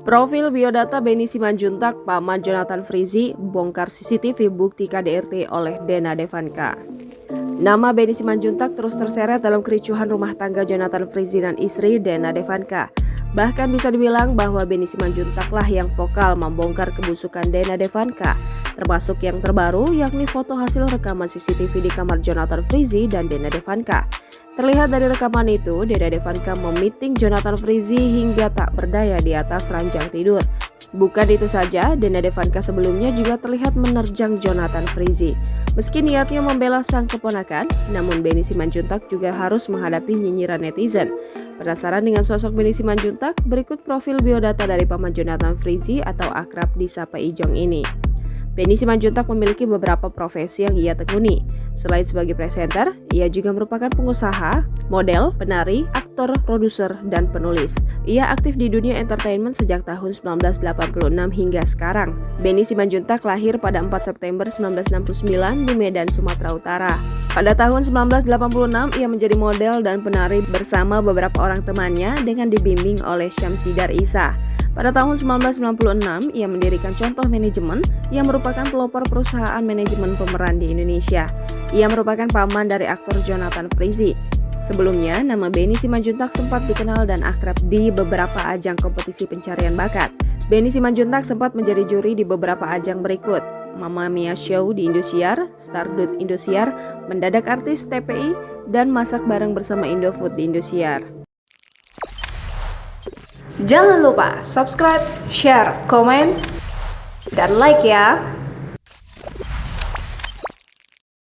Profil biodata Benny Simanjuntak, paman Jonathan Frizzy, bongkar CCTV bukti KDRT oleh Dena Devanka. Nama Benny Simanjuntak terus terseret dalam kericuhan rumah tangga Jonathan Frizzy dan istri Dena Devanka. Bahkan bisa dibilang bahwa Benny Simanjuntaklah yang vokal membongkar kebusukan Dena Devanka, termasuk yang terbaru yakni foto hasil rekaman CCTV di kamar Jonathan Frizzy dan Dena Devanka. Terlihat dari rekaman itu, Dena Devanka memiting Jonathan Frizzy hingga tak berdaya di atas ranjang tidur. Bukan itu saja, Dena Devanka sebelumnya juga terlihat menerjang Jonathan Frizzy. Meski niatnya membela sang keponakan, namun Benny Simanjuntak juga harus menghadapi nyinyiran netizen. Penasaran dengan sosok Benny Simanjuntak? Berikut profil biodata dari paman Jonathan Frizzy atau akrab disapa Ijong ini. Benny Simanjuntak memiliki beberapa profesi yang ia tekuni. Selain sebagai presenter, ia juga merupakan pengusaha, model, penari, aktor, produser, dan penulis. Ia aktif di dunia entertainment sejak tahun 1986 hingga sekarang. Benny Simanjuntak lahir pada 4 September 1969 di Medan, Sumatera Utara. Pada tahun 1986, ia menjadi model dan penari bersama beberapa orang temannya dengan dibimbing oleh Syamsidar Isa. Pada tahun 1996, ia mendirikan Contoh Manajemen yang merupakan pelopor perusahaan manajemen pemeran di Indonesia. Ia merupakan paman dari aktor Jonathan Frizzy. Sebelumnya, nama Benny Simanjuntak sempat dikenal dan akrab di beberapa ajang kompetisi pencarian bakat. Benny Simanjuntak sempat menjadi juri di beberapa ajang berikut: Mamma Mia Show di Indosiar, Stardust Indosiar, Mendadak Artis TPI, dan Masak Bareng bersama Indofood di Indosiar. Jangan lupa subscribe, share, komen, dan like ya!